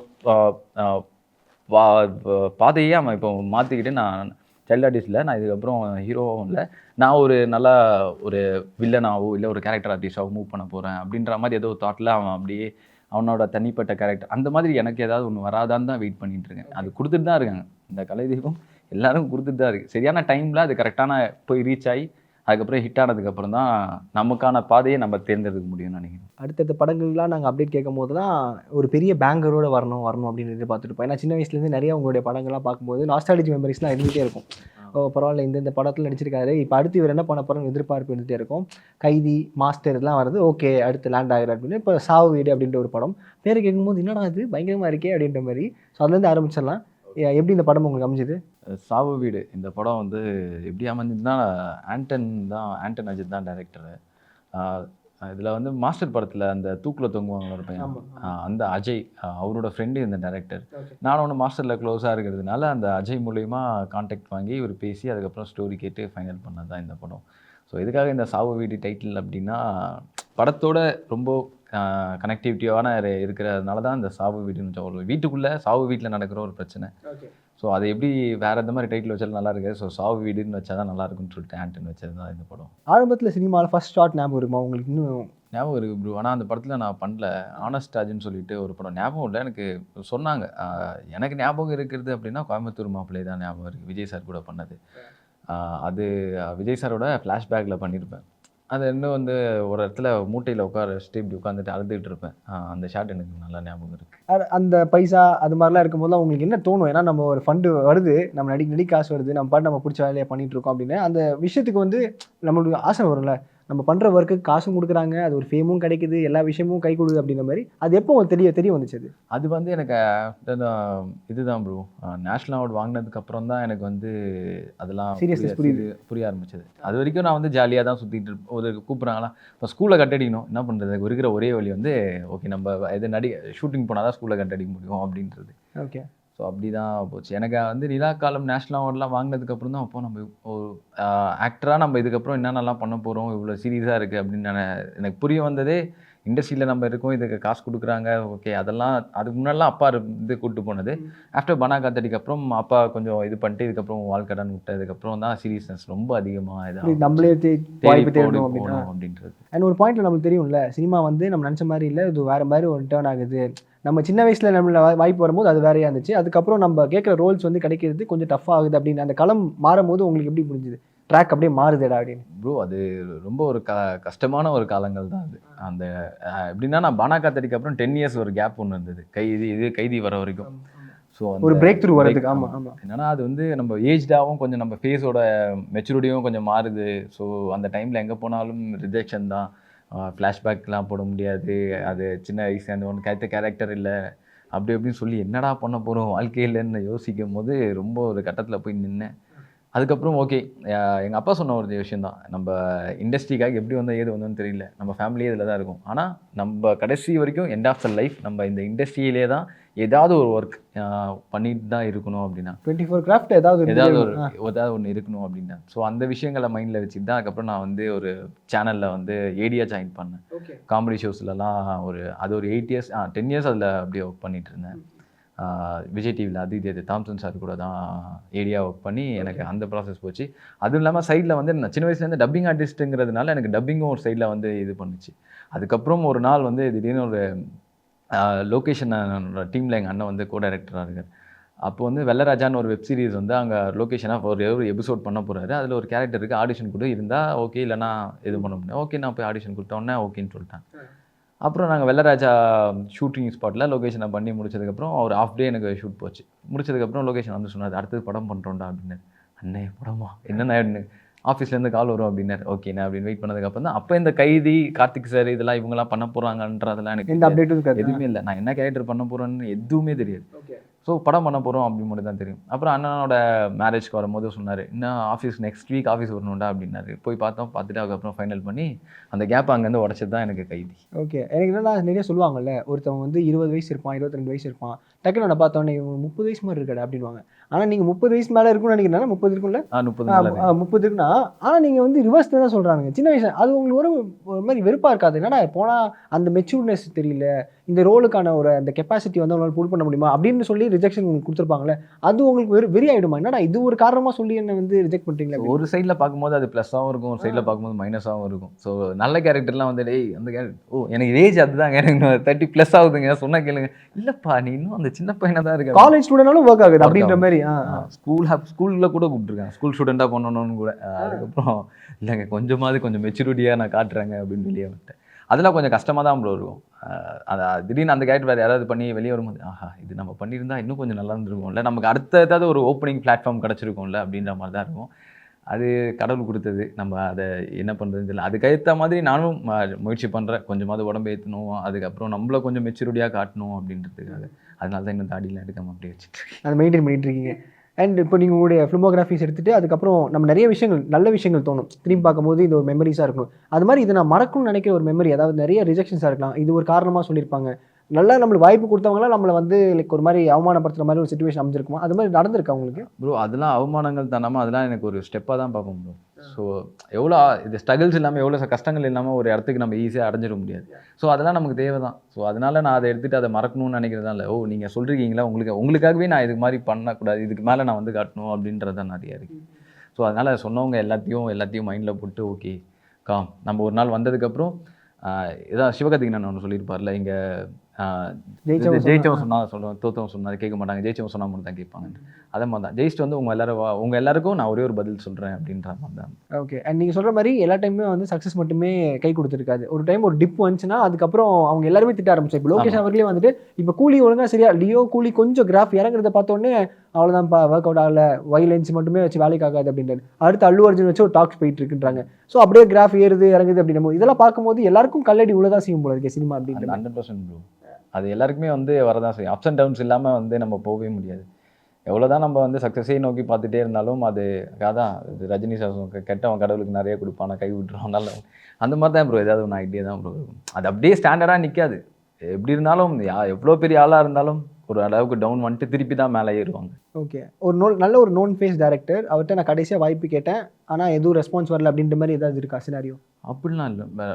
பாதையே அவன் இப்போ மாற்றிக்கிட்டு நான் சைல்டு ஆர்டிஸ்டில் நான் இதுக்கப்புறம் ஹீரோவும் இல்லை, நான் ஒரு நல்லா ஒரு வில்லனாவோ இல்லை ஒரு கேரக்டர் ஆர்டிஸ்டாவோ மூவ் பண்ண போகிறேன் அப்படின்ற மாதிரி ஏதோ தாட்டில் அவன் அப்படியே அவனோட தனிப்பட்ட கேரக்டர் அந்த மாதிரி எனக்கு ஏதாவது ஒன்று வராதான்னு தான் வெயிட் பண்ணிட்டு இருக்கேன். அது கொடுத்துட்டு தான் இருக்காங்க இந்த கலைதீபம், எல்லாரும் கொடுத்துட்டு தான் இருக்குது. சரியான டைமில் அது கரெக்டான போய் ரீச் ஆகி அதுக்கப்புறம் ஹிட் ஆனதுக்கப்புறம் தான் நமக்கான பாதையை நம்ம தேர்ந்தெடுக்க முடியும்னு நினைக்கிறேன். அடுத்தடுத்த படங்கள்லாம் நாங்கள் அப்டேட் கேட்கும் போது தான் ஒரு பெரிய பேங்கரோடு வரணும் அப்படின்னு எதிர்பார்த்துருப்போம். ஏன்னா சின்ன வயசுலேருந்து நிறைய உங்களுடைய படங்கள்லாம் பார்க்கும்போது நாஸ்டாலஜி மெமரிஸ்லாம் இருந்துகிட்டே இருக்கும். பரவாயில்ல இந்த படத்தில் நடிச்சிருக்காரு, இப்போ அடுத்து இவர் என்ன பண்ண போகிறோம்னு எதிர்பார்ப்பு இருந்துகிட்டே இருக்கும். கைதி, மாஸ்டர் இதெல்லாம் வருது, ஓகே அடுத்து லேண்ட் ஆகிற அப்படின்னு. இப்போ சாவு வீடு அப்படின்ற ஒரு படம் பேர் கேட்கும்போது என்னடா இது பயங்கரமாக இருக்கே அப்படின்ற மாதிரி. ஸோ அதுலேருந்து ஆரம்பிச்சிடலாம். எப்படி இந்த படம் உங்களுக்கு அமைஞ்சுது? சாவு வீடு இந்த படம் வந்து எப்படி அமைஞ்சதுன்னா ஆண்டன் அஜித் தான் டைரக்டரு. இதில் வந்து மாஸ்டர் படத்தில் அந்த தூக்கில் தொங்குவாங்க ஒரு பையன், அந்த அஜய் அவரோட ஃப்ரெண்டு இந்த டைரக்டர். நானும் ஒன்று மாஸ்டரில் க்ளோஸாக இருக்கிறதுனால அந்த அஜய் மூலயமா கான்டாக்ட் வாங்கி இவர் பேசி அதுக்கப்புறம் ஸ்டோரி கேட்டு ஃபைனல் பண்ணது தான் இந்த படம். ஸோ இதுக்காக இந்த சாவு வீடு டைட்டில் அப்படின்னா படத்தோட ரொம்ப கனெக்டிவிட்டியான இருக்கிறதுனால தான் இந்த சாவு வீடுன்னு சொல்லுவோம். வீட்டுக்குள்ளே சாவு வீட்டில் நடக்கிற ஒரு பிரச்சனை. ஸோ அதை எப்படி வேறு எந்த மாதிரி டைட்டில் வச்சாலும் நல்லா இருக்காது. ஸோ சாவு வீடுன்னு வச்சா தான் நல்லா இருக்குன்னு சொல்லிட்டு ஆண்டன் வச்சது தான் இந்த படம். ஆரம்பத்தில் சினிமாவில் ஃபர்ஸ்ட் ஷாட் ஞாபகம் இருக்குமா உங்களுக்கு? இன்னும் ஞாபகம் இருக்குது ப்ரோ, ஆனால் அந்த படத்தில் நான் பண்ணல. ஆனஸ்ட் ராஜ்னு சொல்லிட்டு ஒரு படம் ஞாபகம் இல்லை எனக்கு. சொன்னாங்க எனக்கு ஞாபகம் இருக்கிறது அப்படின்னா கோயம்புத்தூர் மாப்பிள்ளை தான் ஞாபகம் இருக்குது, விஜய் சார் கூட பண்ணது. அது விஜய் சாரோட ஃப்ளாஷ்பேக்கில் பண்ணியிருப்பேன். அது இன்னும் வந்து ஒரு இடத்துல மூட்டையில் உட்கார வச்சுட்டு இப்படி உட்காந்துட்டு அழுதுகிட்டு இருப்பேன். அந்த ஷாட் எனக்கு நல்லா ஞாபகம் இருக்குது. அந்த பைசா அது மாதிரிலாம் இருக்கும்போது உங்களுக்கு என்ன தோணும்? ஏன்னா நம்ம ஒரு ஃபண்டு வருது, நம்ம நடிக்க காசு வருது, நம்ம பாட்டு நம்ம பிடிச்ச வேலையை பண்ணிட்டு இருக்கோம் அப்படின்னு அந்த விஷயத்துக்கு வந்து நம்மளுக்கு ஆசை வரும்ல. நம்ம பண்ணுற ஒர்க்கு காசும் கொடுக்குறாங்க, அது ஒரு ஃபேமும் கிடைக்குது, எல்லா விஷயமும் கை கொடுக்குது அப்படின்ற மாதிரி. அது எப்போ தெரிய வந்துச்சு? அது வந்து எனக்கு இதுதான் ப்ரோ, நேஷ்னல் அவார்டு வாங்கினதுக்கு அப்புறம் தான் எனக்கு வந்து அதெல்லாம் சீரியஸ்னஸ் புரிய ஆரம்பிச்சது. அது வரைக்கும் நான் வந்து ஜாலியாக தான் சுற்றிட்டு இருப்பேன். ஒரு கூப்பிட்றாங்களா இப்போ ஸ்கூலில் கட்டடிக்கணும், என்ன பண்ணுறது, இருக்கிற ஒரே வழி வந்து ஓகே நம்ம எது ஷூட்டிங் போனால் தான் ஸ்கூலில் கட்டடிக்க முடியும் அப்படின்றது. ஓகே. ஸோ அப்படி தான் போச்சு. எனக்கு வந்து நிலா காலம் நேஷ்னல் அவார்ட்லாம் வாங்கினதுக்கப்புறம் தான் அப்போ நம்ம ஒரு ஆக்டராக நம்ம இதுக்கப்புறம் என்னென்னலாம் பண்ண போகிறோம், இவ்வளோ சீரியஸாக இருக்குது அப்படின்னு எனக்கு புரிய வந்ததே. இண்டஸ்ட்ரியில் நம்ம இருக்கோம், இதுக்கு காசு கொடுக்குறாங்க, ஓகே அதெல்லாம் அதுக்கு முன்னாடிலாம் அப்பா இது கூப்பிட்டு போனது. ஆஃப்டர் பனா காத்தடிக்கு அப்புறம் அப்பா கொஞ்சம் இது பண்ணிட்டு இதுக்கப்புறம் வாழ்க்கடன் விட்டதுக்கப்புறம் தான் சீரியஸ்னஸ் ரொம்ப அதிகமாக இதாக நம்மளே போகணும் அப்படின்றது. அண்ட் ஒரு பாயிண்ட்டில் நம்மளுக்கு தெரியும்ல, சினிமா வந்து நம்ம நினச்ச மாதிரி இல்லை, இது வேறு மாதிரி ஒரு டேர்ன் ஆகுது. நம்ம சின்ன வயசில் நம்மள வாய்ப்பு வரும்போது அது வேறையாக இருந்துச்சு, அதுக்கப்புறம் நம்ம கேட்குற ரோல்ஸ் வந்து கிடைக்கிறது கொஞ்சம் டஃப் ஆகுது அப்படின்னு அந்த களம் மாறும் போது உங்களுக்கு எப்படி புரிஞ்சுது? ட்ராக் அப்படியே மாறுதுடா அப்படின்னு. ப்ரோ அது ரொம்ப ஒரு கஷ்டமான ஒரு காலங்கள் தான் அது. அந்த எப்படின்னா நான் பானா காத்தடிக்கு அப்புறம் 10 இயர்ஸ் ஒரு கேப் ஒன்று இருந்தது, கைதி வர வரைக்கும். ஸோ ஒரு பிரேக் த்ரூ வரதுக்கு. ஆமாம் ஆமாம். என்னன்னா அது வந்து நம்ம ஏஜ்டாகவும் கொஞ்சம் நம்ம ஃபேஸோட மெச்சூரிட்டியும் கொஞ்சம் மாறுது. ஸோ அந்த டைமில் எங்கே போனாலும் ரிஜெக்ஷன் தான், ஃப்ளாஷ்பேக்லாம் போட முடியாது, அது சின்ன வயசு அந்த ஒன்று கேரக்டர் இல்லை அப்படி அப்படின்னு சொல்லி என்னடா பண்ண போகிறோம் வாழ்க்கையிலன்னு யோசிக்கும் போது ரொம்ப ஒரு கட்டத்தில் போய் நின்னேன். அதுக்கப்புறம் ஓகே, எங்கள் அப்பா சொன்ன ஒரு விஷயம் தான், நம்ம இண்டஸ்ட்ரிக்காக எப்படி வந்தால் ஏது வந்தோன்னு தெரியல, நம்ம ஃபேமிலியே இதில் தான் இருக்கும், ஆனால் நம்ம கடைசி வரைக்கும் எண்ட் ஆஃப் த லைஃப் நம்ம இந்த இண்டஸ்ட்ரியிலே தான் ஏதாவது ஒரு ஒர்க் பண்ணிட்டு தான் இருக்கணும் அப்படின்னா 24 கிராஃப்ட் ஏதாவது ஒன்று இருக்கணும் அப்படின்னா. ஸோ அந்த விஷயங்களை மைண்டில் வச்சுட்டு தான் அதுக்கப்புறம் நான் வந்து ஒரு சேனலில் வந்து ஏடியாக ஜாயின் பண்ணேன். காமெடி ஷோஸ்லலாம் அது ஒரு 8 இயர்ஸ் 10 இயர்ஸ் அதில் அப்படியே ஒர்க் பண்ணிட்டு இருந்தேன். விஜய் டிவியில் அதிதேது தாம்சன் சார் கூட தான் ஏடியா ஒர்க் பண்ணி எனக்கு அந்த ப்ராசஸ் போச்சு. அதுவும் இல்லாமல் சைடில் வந்து நான் சின்ன வயசுலேருந்து டப்பிங் ஆர்டிஸ்ட்டுங்கிறதுனால எனக்கு டப்பிங்கும் ஒரு சைடில் வந்து இது பண்ணுச்சு. அதுக்கப்புறம் ஒரு நாள் வந்து திடீர்னு ஒரு லொக்கேஷன் டீமில் எங்கள் அண்ணன் வந்து கோ டைரக்டராக இருக்கார். அப்போ வந்து வெள்ளராஜான்னு ஒரு வெப் சீரிஸ் வந்து அங்கே லொக்கேஷனாக ஒரு எபிசோட் பண்ண போகிறாரு. அதில் ஒரு கேரக்டருக்கு ஆடிஷன் கூட இருந்தால் ஓகே, இல்லைனா இது பண்ண முடியும். ஓகே நான் போய் ஆடிஷன் கொடுத்தோன்னே ஓகேன்னு சொல்லிட்டேன். அப்புறம் நாங்கள் வெள்ளராஜா ஷூட்டிங் ஸ்பாட்டில் லொக்கேஷனை பண்ணி முடிச்சதுக்கப்புறம் ஒரு ஆஃப் டே எனக்கு ஷூட் போச்சு. முடிச்சதுக்கப்புறம் லொக்கேஷன் வந்து சொன்னார், அடுத்தது படம் பண்ணுறோண்டா அப்படின்னு. அண்ணே படமா என்னென்ன ஆஃபீஸ்லேருந்து கால் வரும் அப்படின்னாரு. ஓகேண்ணே அப்படின்னு வெயிட் பண்ணதுக்கப்புறம் தான் அப்போ இந்த கைதி கார்த்திக் சார் இதெல்லாம் இவங்கெல்லாம் பண்ண போகிறாங்கன்றதெல்லாம் எனக்கு எந்த அப்டேட்டும் எதுவுமே இல்லை. நான் என்ன கேரக்டர் பண்ண போகிறேன்னு எதுவுமே தெரியாது. ஸோ படம் பண்ண போகிறோம் அப்படின்னு மட்டும் தான் தெரியும். அப்புறம் அண்ணனோட மேரேஜ்க்கு வரும்போது சொன்னார், இன்னும் ஆஃபீஸ் நெக்ஸ்ட் வீக் ஆஃபீஸ் வரணும்டா அப்படின்னாரு. போய் பார்த்தோம், பார்த்துட்டு அதுக்கப்புறம் ஃபைனல் பண்ணி அந்த கேப் அங்கேருந்து உடச்சது தான் எனக்கு கைதி. ஓகே, எனக்கு என்னன்னா நிறைய சொல்லுவாங்கல்ல, ஒருத்தவங்க வந்து 20 வயசு இருப்பான், 22 வயசு இருப்பான், டக்குன்னு நான் பார்த்தோன்னே 30 வயசு மாதிரி இருக்கடா அப்படின்வாங்க. ஆனால் நீங்கள் 30 வயசு மேலே இருக்குன்னு நினைக்கிறேன். 30 இருக்குல்ல? 30 இருக்குன்னா, ஆனால் நீங்கள் வந்து ரிவர்ஸ் தான் சொல்கிறாங்க. சின்ன வயசு அது உங்களுக்கு ஒரு மாதிரி வெறுப்பாக இருக்காது? என்னடா போனால் அந்த மெச்சூர்னஸ் தெரியல, இந்த ரோலுக்கான ஒரு அந்த கெப்பாசிட்டி வந்து அவங்களால புல் பண்ண முடியுமா அப்படின்னு சொல்லி ரிஜெக்ஷன் கொடுத்துருப்பாங்களே, அது உங்களுக்கு வெறி ஆகிடுமா? என்னடா இது ஒரு காரணமாக சொல்லி என்ன வந்து ரிஜெக்ட் பண்ணுறீங்களா? ஒரு சைடில் பார்க்கும்போது அது ப்ளஸ்ஸாகவும் இருக்கும், ஒரு சைடில் பார்க்கும்போது மைனஸாகவும் இருக்கும். ஸோ நல்ல கேரக்டர்லாம் வந்து டேய் அந்த எனக்கு ஏஜ் அதுதாங்க, எனக்கு 30+ ஆகுதுங்க, சொன்னால் கேளுங்க. இல்லைப்பா நீ இன்னும் அந்த சின்ன பையனாக தான் இருக்கு. காலேஜ் ஸ்டூடெண்டாலும் ஒர்க் ஆகுது அப்படின்ற மாதிரி. ஸ்கூலில் கூட கூப்பிட்டுருக்கேன், ஸ்கூல் ஸ்டூடெண்ட்டாக பண்ணணும்னு கூட. அதுக்கப்புறம் இல்லைங்க கொஞ்சம் மெச்சூரிட்டியாக நான் காட்டுறேங்க அப்படின்னு வெளியே வந்துட்டேன். அதெல்லாம் கொஞ்சம் கஷ்டமாக தான் ப்ரோ இருக்கும். திடீர்னு அந்த கேரக்டர் வேறு யாராவது பண்ணி வெளியே வரும்போது இது நம்ம பண்ணியிருந்தா இன்னும் கொஞ்சம் நல்லா இருந்திருக்கும்ல, நமக்கு அடுத்த ஏதாவது ஒரு ஓப்பனிங் பிளாட்ஃபார்ம் கிடச்சிருக்கும்ல அப்படின்ற மாதிரி தான் இருக்கும். அது கடவுள் கொடுத்தது, நம்ம அதை என்ன பண்ணுறதுன்னு தெரியல. அதுக்கேற்ற மாதிரி நானும் முயற்சி பண்ணுறேன், கொஞ்சமாவது உடம்பு ஏற்றணும், அதுக்கப்புறம் நம்மள கொஞ்சம் மெச்சூரிட்டியாக காட்டணும் அப்படின்றதுக்காக. அதனால தான் இன்னும் தாடிலாம் எடுக்காமல் அப்படியே வச்சுட்டு அதை மெயின்டைன் பண்ணிட்டு இருக்கீங்க. அண்ட் இப்போ நீங்கள் உங்களுடைய ஃபிலிமோகிராஃபிஸ் எடுத்துகிட்டு அதுக்கப்புறம் நம்ம நிறைய விஷயங்கள், நல்ல விஷயங்கள் தோணும், திரும்பி பார்க்கும்போது இது ஒரு மெமரிஸாக இருக்கணும். அது மாதிரி இதை நான் மறக்கணும்னு நினைக்கிற ஒரு மெமரி, அதாவது நிறைய ரிஜெக்ஷன்ஸாக இருக்கலாம், இது ஒரு காரணமாக சொல்லியிருப்பாங்க, நல்லா நம்மளுக்கு வாய்ப்பு கொடுத்தவங்களாம் நம்மளை வந்து லைக் ஒரு மாதிரி அவமானப்படுத்துகிற மாதிரி ஒரு சிச்சுவேஷன் அமைஞ்சிருக்குமா? அது மாதிரி நடந்திருக்கா உங்களுக்கு? ப்ரோ அதெல்லாம் அவமானங்கள் தானாமல் அதெல்லாம் எனக்கு ஒரு ஸ்டெப்பாக தான் பார்ப்போம் ப்ரோ. ஸோ எவ்வளோ இது ஸ்ட்ரகிள்ஸ் இல்லாமல், எவ்வளோ கஷ்டங்கள் இல்லாமல் ஒரு இடத்துக்கு நம்ம ஈஸியாக அடைஞ்சிட முடியாது. ஸோ அதெல்லாம் நமக்கு தேவை தான். ஸோ அதனால் நான் அதை எடுத்துகிட்டு அதை மறக்கணும்னு நினைக்கிறதா இல்லை. நீங்கள் சொல்லிருக்கீங்களா, உங்களுக்காகவே நான் இதுக்கு மாதிரி பண்ணக்கூடாது, இதுக்கு மேலே நான் வந்து காட்டணும் அப்படின்றது தான் நிறையா இருக்குது. ஸோ அதனால் சொன்னவங்க எல்லாத்தையும் மைண்டில் போட்டு ஓகே நம்ம ஒரு நாள் வந்ததுக்கப்புறம் இதான் சிவகார்த்திகேயன் ஒன்று சொல்லியிருப்பார்ல, இங்கே ஜெயிச்சவன் சொன்னால் சொல்லுவேன், தோத்தவன் சொன்னால் கேட்க மாட்டாங்க, ஜெயிச்சவன் சொன்னால் மட்டும் தான் கேட்பாங்க. அதே மாதிரி தான் ஜெயிச்சுட்டு வந்து உங்கள் எல்லாருக்கும் நான் ஒரே ஒரு பதில் சொல்கிறேன் அப்படின்ற மாதிரி தான். ஓகே, அண்ட் நீங்கள் சொல்கிற மாதிரி எல்லா டைமுமே வந்து சக்ஸஸ் மட்டுமே கை கொடுத்துருக்காது. ஒரு டைம் ஒரு டிப் வந்துச்சுன்னா அதுக்கப்புறம் அவங்க எல்லாருமே திட்ட ஆரம்பிச்சு. இப்போ லோகேஷ் அவர்களே வந்துட்டு இப்போ கூலி ஒழுங்காக சரியா லியோ கூலி கொஞ்சம் கிராஃப் இறங்குறத பார்த்தோன்னே அவ்வளோதான்ப்பா ஒர்க் அவுட் ஆகலை, வைலன்ஸ் மட்டுமே வச்சு வேலைக்கு ஆகாது அப்படின்றது. அடுத்து அல்லு அர்ஜுன் வச்சு ஒரு டாக்ஸ் போயிட்டு இருக்குன்றாங்க. ஸோ அப்படியே கிராஃப் ஏறுது இறங்குது அப்படின்னும் இதெல்லாம் பார்க்கும்போது எல்லாருக்கும் கல்லடி உள்ளதான் செய்யும் போல இருக்கே சினிமா அப்படின்னு. 100% ப்ரோ, அது எல்லாருக்குமே வந்து வரதான் செய்யும். அப்ஸ் அண்ட் டவுன்ஸ் இல்லாமல் வந்து நம்ம போகவே முடியாது. எவ்வளோதான் நம்ம வந்து சக்ஸஸே நோக்கி பார்த்துட்டே இருந்தாலும் அது அதான் ரஜினி சார் கெட்டவன் கடவுளுக்கு நிறைய கொடுப்பான், கை விட்டுருவான், அந்த மாதிரி தான் ப்ரோ. ஏதாவது ஒன்று ஐடியா தான் ப்ரோ இருக்கும். அது அப்படியே ஸ்டாண்டர்டாக நிற்காது. எப்படி இருந்தாலும் எவ்வளோ பெரிய ஆளாக இருந்தாலும் ஒரு அளவுக்கு டவுன் வந்துட்டு திருப்பி தான் மேலே ஏறுவாங்க. ஓகே, நல்ல ஒரு நோன் ஃபேஸ் டைரக்டர், அவர்கிட்ட நான் கடைசியாக வாய்ப்பு கேட்டேன், ஆனால் எதுவும் ரெஸ்பான்ஸ் வரல அப்படின்ற மாதிரி ஏதாவது இருக்கா சினாரியோ? அப்படிலாம் இல்லை,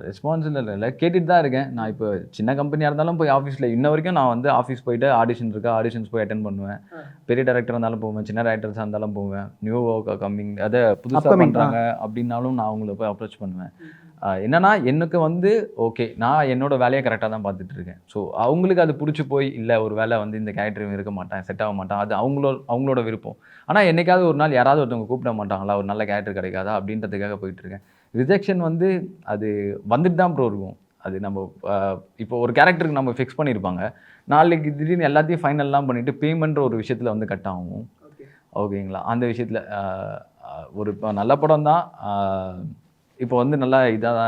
ரெஸ்பான்ஸ் இல்லை, கேட்டுட்டு தான் இருக்கேன். நான் இப்போ சின்ன கம்பெனியாக இருந்தாலும் போய் ஆஃபீஸில் இன்ன வரைக்கும் நான் வந்து ஆஃபீஸ் போயிட்டு ஆடிஷன்ஸ் போய் அட்டென்ட் பண்ணுவேன். பெரிய டேரக்டர் இருந்தாலும் போவேன், சின்ன டேரக்டர்ஸாக இருந்தாலும் போவேன். நியூ கம்மிங் அதை புதுசாக பண்ணுறாங்க அப்படின்னாலும் நான் அவங்கள போய் அப்ரோச் பண்ணுவேன். என்னன்னா எனக்கு வந்து ஓகே நான் என்னோட வேலையை கரெக்டாக தான் பார்த்துட்டு இருக்கேன். ஸோ அவங்களுக்கு அது பிடிச்சி போய் இல்லை ஒரு வேலை வந்து இந்த கேரக்டர் இருக்க மாட்டேன், செட் ஆக மாட்டான், அது அவங்களோட விருப்பம். ஆனால் என்னைக்காவது ஒரு நாள் யாராவது ஒருத்தவங்க கூப்பிட மாட்டாங்களா, ஒரு நல்ல கேரக்டர் கிடைக்காதா அப்படின்றதுக்காக போயிட்டு இருக்கேன். ரிஜெக்ஷன் வந்து அது வந்துட்டு தான் ப்ரோ இருக்கும். அது நம்ம இப்போ ஒரு கேரக்டருக்கு நம்ம ஃபிக்ஸ் பண்ணியிருப்பாங்க, நாளைக்கு திடீர்னு எல்லாத்தையும் ஃபைனல்லாம் பண்ணிவிட்டு பேமெண்ட்ற ஒரு விஷயத்தில் வந்து கட் ஆகும். ஓகேங்களா, அந்த விஷயத்தில் ஒரு இப்போ நல்ல படம் தான், இப்போ வந்து நல்லா இதாக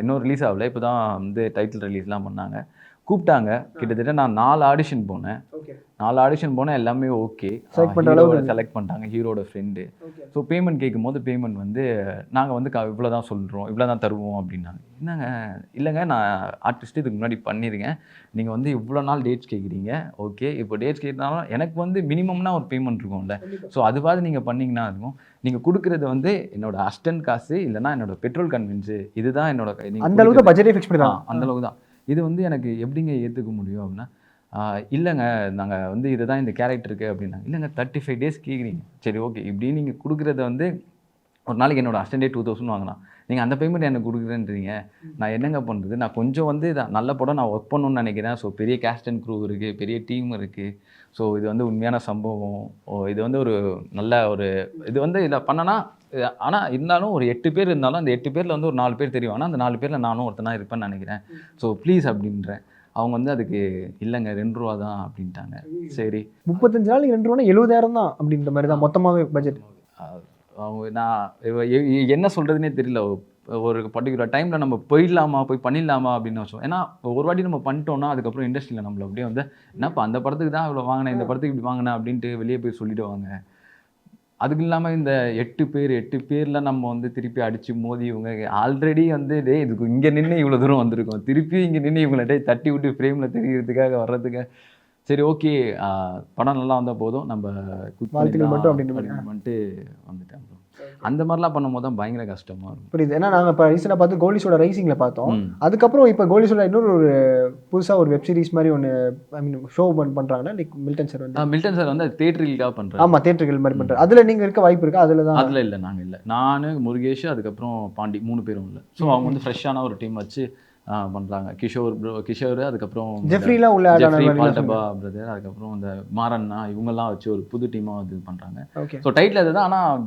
இன்னும் ரிலீஸ் ஆகலை, இப்போ தான் வந்து டைட்டில் ரிலீஸ்லாம் பண்ணாங்க, கூப்பிட்டாங்க. கிட்டத்தட்ட நான் 4 ஆடிஷன் போனேன், எல்லாமே ஓகே, செலக்ட் பண்ணிட்டாங்க, ஹீரோட ஃப்ரெண்டு. ஸோ பேமெண்ட் கேட்கும் போது பேமெண்ட் வந்து நாங்கள் வந்து இவ்வளோ தான் சொல்கிறோம், இவ்வளோ தான் தருவோம் அப்படின்னாங்க. என்னங்க இல்லைங்க நான் ஆர்டிஸ்ட்டு இதுக்கு முன்னாடி பண்ணியிருக்கேன், நீங்கள் வந்து இவ்வளோ நாள் டேட்ஸ் கேட்குறீங்க, ஓகே இப்போ டேட்ஸ் கேட்டாலும் எனக்கு வந்து மினிமம்னா ஒரு பேமெண்ட் இருக்கும்ல, ஸோ அதுவாது நீங்கள் பண்ணிங்கன்னா இருக்கும். நீங்கள் கொடுக்குறது வந்து என்னோட அசிஸ்டன்ட் காசு இல்லைனா என்னோட பெட்ரோல் கன்வென்ஸு, இதுதான் என்னோட அந்த அளவுக்கு பட்ஜெட்டே ஃபிக்ஸ் பண்ணிடலாம், அந்த அளவுக்கு தான். இது வந்து எனக்கு எப்படிங்க ஏற்றுக்க முடியும் அப்படின்னா, இல்லைங்க நாங்கள் வந்து இதுதான் இந்த கேரக்டருக்கு அப்படின்னாங்க. இல்லைங்க 35 டேஸ் கேட்குறீங்க, சரி ஓகே இப்படி நீங்கள் கொடுக்குறத வந்து ஒரு நாளைக்கு என்னோட அசிஸ்டன்டே 2000 வாங்கினா நீங்கள் அந்த பேமெண்ட் எனக்கு கொடுக்குறேன்றீங்க, நான் என்னங்க பண்ணுறது? நான் கொஞ்சம் வந்து நல்ல படம் நான் ஒர்க் பண்ணணும்னு நினைக்கிறேன். ஸோ பெரிய கேஸ்ட் அண்ட் க்ரூ இருக்குது, பெரிய டீம் இருக்குது, ஸோ இது வந்து உண்மையான சம்பவம், இது வந்து ஒரு நல்ல ஒரு இது வந்து இதில் பண்ணனா, ஆனால் இருந்தாலும் ஒரு 8 பேர் இருந்தாலும் அந்த 8 பேரில் வந்து ஒரு 4 பேர் தெரியும், ஆனால் அந்த 4 பேரில் நானும் ஒருத்தனா இருப்பேன்னு நினைக்கிறேன், ஸோ ப்ளீஸ் அப்படின்றேன். அவங்க வந்து அதுக்கு இல்லைங்க 2 ரூபா தான் அப்படின்ட்டாங்க. சரி 35 நாளைக்கு 2 ரூபா 70,000 தான் அப்படின்ற மாதிரி தான் மொத்தமாகவே பட்ஜெட். அவங்க நான் என்ன சொல்கிறதுனே தெரியல. ஒரு பர்டிகுலர் டைமில் நம்ம போயிடலாமா போய் பண்ணிடலாமா அப்படின்னு வச்சோம். ஏன்னா ஒரு வாட்டி நம்ம பண்ணிட்டோம்னா அதுக்கப்புறம் இண்டஸ்ட்ரியில் நம்மள அப்படியே வந்து என்னப்பா அந்த படத்துக்கு தான் இவ்வளோ வாங்கினேன், இந்த படத்துக்கு இப்படி வாங்கினேன் அப்படின்ட்டு வெளியே போய் சொல்லிவிடுவாங்க. அதுக்கு இல்லாமல் இந்த 8 பேரில் நம்ம வந்து திருப்பி அடித்து மோதி இவங்க ஆல்ரெடி வந்து இதுக்கு இங்கே நின்று இவ்வளோ தூரம் வந்திருக்கோம், திருப்பி இங்கே நின்று இவங்கள்ட்ட தட்டி விட்டு ஃப்ரேமில் தெரிகிறதுக்காக வர்றதுக்கு சரி ஓகே படம் நல்லா வந்தால் போதும் நம்ம வாழ்த்துக்கள் மட்டும் அப்படின்ற பண்ணிட்டு வந்துட்டேன். அந்த மாதிரிலாம் பண்ணும்போது தான் பயங்கர கஷ்டமாக இருக்கும். புரியுது. ஏன்னா நாங்கள் இப்போ ரீசெண்டாக பார்த்து கோலிஸோட ரைசிங்கில் பார்த்தோம். அதுக்கப்புறம் இப்போ கோலிஸோட இன்னொரு ஒரு புதுசாக ஒரு வெப் சீரிஸ் மாதிரி ஒன்று ஐ மீன் ஷோ பண்ணுறாங்கன்னா லைக் மில்டன் சார் வந்து தேட்டருக்காக பண்ணுறேன். ஆமாம், தேட்டர்கள் மாதிரி பண்ணுறேன். அதில் நீங்கள் இருக்க வாய்ப்பு இருக்கா? அதில் இல்லை, நாங்கள் இல்லை. நான் முருகேஷ் அதுக்கப்புறம் பாண்டி 3 பேரும் இல்லை. ஸோ அவங்க வந்து ஃப்ரெஷ்ஷான ஒரு டீம் வச்சு பண்ணுறாங்க. கிஷோர் அதுக்கப்புறம் ஜெஃப்ரிலாம் உள்ள பால்டபா பிரதர், அதுக்கப்புறம் இந்த மாரண்ணா இவங்கெல்லாம் வச்சு ஒரு புது டீமாக இது பண்ணுறாங்க. ஸோ டைட்டில் அதுதான். ஆனால்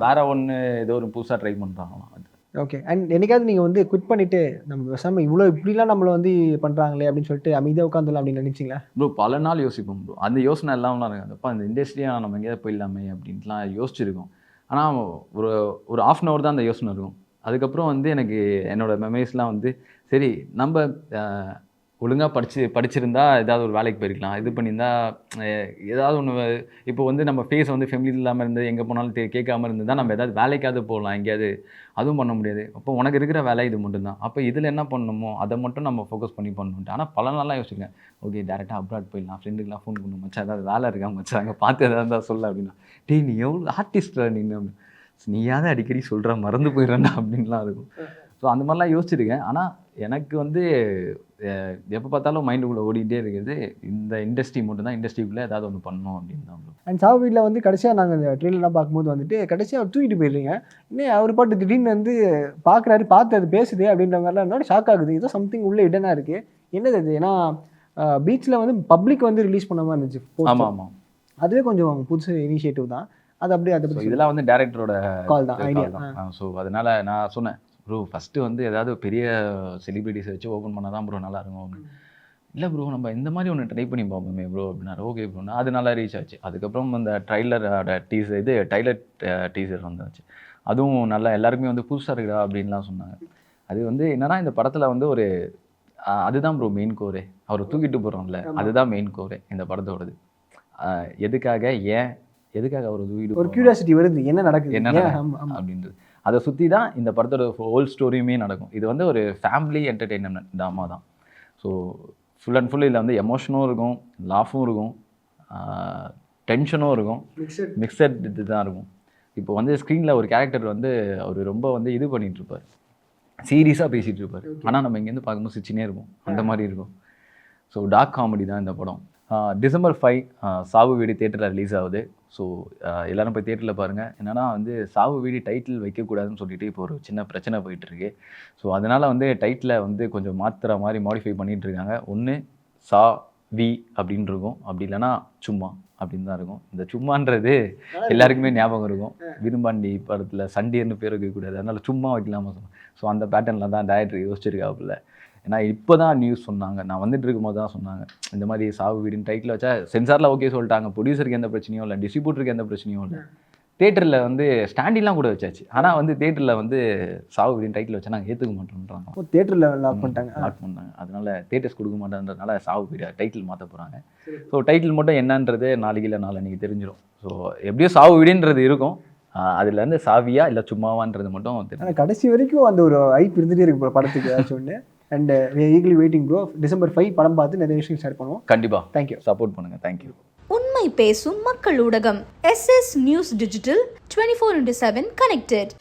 வேற ஒன்று ஏதோ ஒரு புதுசாக ட்ரை பண்ணுறாங்களாம். அது ஓகே. அண்ட் என்னைக்காவது நீங்கள் வந்து குவிட் பண்ணிவிட்டு நம்ம பேசாமல் இவ்வளோ இப்படிலாம் நம்மளை வந்து பண்ணுறாங்களே அப்படின்னு சொல்லிட்டு அமைதியாக உட்காந்துலாம் அப்படின்னு நினச்சிங்களா? ப்ரோ பல நாள் யோசிப்போம் ப்ரோ. அந்த யோசனை எல்லாம்லாம் இருக்காதுப்பா இந்த இண்டஸ்ட்ரியாக நம்ம எங்கேயாவது போயிடலாமே அப்படின்ட்டுலாம் யோசிச்சிருக்கோம். ஆனால் ஒரு ½ அன் ஹவர் தான் அந்த யோசனை இருக்கும். அதுக்கப்புறம் வந்து எனக்கு என்னோடய மெமரிஸ்லாம் வந்து சரி நம்ம ஒழுங்காக படிச்சிருந்தா ஏதாவது ஒரு வேலைக்கு போயிருக்கலாம், இது பண்ணியிருந்தா ஏதாவது ஒன்று. இப்போ வந்து நம்ம ஃபேஸ் வந்து ஃபெமிலி இல்லாமல் இருந்து எங்கே போனாலும் கேட்காம இருந்து தான் நம்ம ஏதாவது வேலைக்காவது போகலாம், எங்கேயாவது அதுவும் பண்ண முடியாது. அப்போ உனக்கு இருக்கிற வேலை இது மட்டும்தான், அப்போ இதில் என்ன பண்ணணுமோ அதை மட்டும் நம்ம ஃபோக்கஸ் பண்ணி பண்ணணுன்ட்டு. ஆனால் பல நாளாக யோசிச்சிருக்கேன், ஓகே டேரெக்டாக அப்ராட் போயிடலாம், ஃப்ரெண்டுக்கெலாம் ஃபோன் பண்ணணும், மச்சான் ஏதாவது வேலை இருக்கா மச்சான் அங்கே பார்த்து எதாவது இருந்தால் சொல்ல அப்படின்னா, டேய் நீ எவ்வளோ ஆர்டிஸ்டாக நீங்கள் நீயாவது அடிக்கடி சொல்கிற மறந்து போயிடுறேன்டா அப்படின்லாம் இருக்கும். ஸோ அந்த மாதிரிலாம் யோசிச்சிருக்கேன். ஆனால் எனக்கு வந்து எப்போ பார்த்தாலும் மைண்டுக்குள்ளே ஓடிக்கிட்டே இருக்குது இந்த இண்டஸ்ட்ரி மட்டும்தான், இண்டஸ்ட்ரிக்குள்ளே ஏதாவது ஒன்று பண்ணணும் அப்படின்னு தான். அண்ட் சாவு வீட்டில் வந்து கடைசியாக நாங்கள் இந்த ட்ரெயிலெலாம் பார்க்கும்போது வந்துட்டு கடைசியாக தூக்கிட்டு போயிடுறீங்க. இன்னும் அவர் பாட்டு திடீர்னு வந்து பார்க்குறாரு, பார்த்து அது பேசுது அப்படின்ற மாதிரிலாம் என்னோட ஷாக் ஆகுது. ஏதோ சம்திங் உள்ளே இடனாக இருக்குது. என்னது அது? ஏன்னா பீச்சில் வந்து பப்ளிக் வந்து ரிலீஸ் பண்ண மாதிரி இருந்துச்சு. ஆமாம் ஆமாம், அதுவே கொஞ்சம் புதுசு இனிஷியேட்டிவ் தான். அது அப்படியே அதை பற்றி இதெல்லாம் வந்து டேரக்டரோட கால் தான், ஐடியா தான். ஸோ அதனால் நான் சொன்னேன் ப்ரோ ஃபஸ்ட்டு வந்து ஏதாவது பெரிய செலிபிரிட்டிஸை வச்சு ஓப்பன் பண்ணால் தான் ப்ரோ நல்லா இருக்கும் அப்படின்னு. இல்லை ப்ரோ நம்ம இந்த மாதிரி ஒன்று ட்ரை பண்ணி பார்ப்போமே ப்ரோ அப்படின்னாரு. ஓகே ப்ரோனா அது நல்லா ரீச் ஆச்சு. அதுக்கப்புறம் அந்த ட்ரைலரோட டீசர் வந்துச்சு. அதுவும் நல்லா எல்லாருக்குமே வந்து புதுசாக இருக்குடா அப்படின்லாம் சொன்னாங்க. அது வந்து என்னன்னா இந்த படத்தில் வந்து ஒரு அதுதான் ப்ரோ மெயின் கோரே, அவர் தூக்கிட்டு போகிறோம்ல அதுதான் மெயின் கோரே இந்த படத்தோடது. எதுக்காக அவர் தூக்கிட்டு ஒரு கியூரியாசிட்டி வருது, என்ன நடக்குது அப்படின்றது. அதை சுற்றி தான் இந்த படத்தோட ஹோல் ஸ்டோரியுமே நடக்கும். இது வந்து ஒரு ஃபேமிலி என்டர்டெயின்மெண்ட் ட்ராமா தான். ஸோ ஃபுல் அண்ட் ஃபுல் இதில் வந்து எமோஷனும் இருக்கும், லாஃபும் இருக்கும், டென்ஷனும் இருக்கும், மிக்சட் இது தான் இருக்கும். இப்போ வந்து ஸ்க்ரீனில் ஒரு கேரக்டர் வந்து அவர் ரொம்ப வந்து இது பண்ணிகிட்ருப்பார், சீரியஸாக பேசிகிட்டு இருப்பார். ஆனால் நம்ம இங்கேருந்து பார்க்கும்போது சிரிச்சினே இருக்கும், அந்த மாதிரி இருக்கும். ஸோ டார்க் காமெடி தான் இந்த படம். December 5 சாவு வீடு தேட்டரில் ரிலீஸ் ஆகுது. ஸோ எல்லோரும் போய் தேட்டரில் பாருங்கள். என்னென்னா வந்து சாவு வீடு டைட்டில் வைக்கக்கூடாதுன்னு சொல்லிட்டு இப்போ ஒரு சின்ன பிரச்சனை போயிட்டுருக்கு. ஸோ அதனால் வந்து டைட்டிலை வந்து கொஞ்சம் மாற்றுற மாதிரி மாடிஃபை பண்ணிகிட்ருக்காங்க. ஒன்று சா வி அப்படின்னு இருக்கும், அப்படி இல்லைன்னா சும்மா அப்படின்னு தான் இருக்கும். இந்த சும்மான்றது எல்லாருக்குமே ஞாபகம் இருக்கும். விரும்பாண்டி படத்தில் சண்டேன்னு பேர் வைக்கக்கூடாது, அதனால் சும்மா வைக்கலாமா சொன்னேன். ஸோ அந்த பேட்டர்னில் தான் டைரக்டர் யோசிச்சிருக்காப்புல. ஏன்னா இப்போ தான் நியூஸ் சொன்னாங்க, நான் வந்துட்டு இருக்கும்போது தான் சொன்னாங்க இந்த மாதிரி சாவு வீடுன்னு டைட்டில் வச்சா சென்சாரில் ஓகே சொல்லிட்டாங்க, ப்ரொடியூசருக்கு எந்த பிரச்சனையும் இல்லை, டிஸ்ட்ரிபியூட்டருக்கு எந்த பிரச்சனையும் இல்லை. தேட்டரில் வந்து ஸ்டாண்டிலாம் கூட வச்சாச்சு. ஆனால் வந்து தேட்டரில் வந்து சாவு வீடுன்னு டைட்டில் வச்சா நாங்கள் ஏற்றுக்க மாட்டோம்ன்றாங்க. தேட்டரில் லாக் பண்ணிட்டாங்க. அதனால தேட்டர்ஸ் கொடுக்க மாட்டேன்றதுனால சாவு வீடு டைட்டில் மாற்ற போகிறாங்க. ஸோ டைட்டில் மட்டும் என்னன்றது நாளைக்கு இல்லை நாளைக்கு தெரிஞ்சிடும். ஸோ எப்படியோ சாவு வீடுன்றது இருக்கும், அதுல இருந்து சாவியா இல்லை சும்மாவான்றது மட்டும் தெரியும். கடைசி வரைக்கும் அந்த ஒரு ஐப் இருந்துகிட்டே இருக்கு படத்துக்கு ஏதாச்சும் ஒன்று. And eagerly waiting bro. December 5 படம் பார்த்து நிறைய விஷயம் ஷேர் பண்ணுவோம். கண்டிப்பாக தேங்க்யூ, சப்போர்ட் பண்ணுங்கள். தேங்க்யூ. உண்மை பேசும் மக்கள் ஊடகம் SS நியூஸ் டிஜிட்டல் 24/7 கனெக்டட்.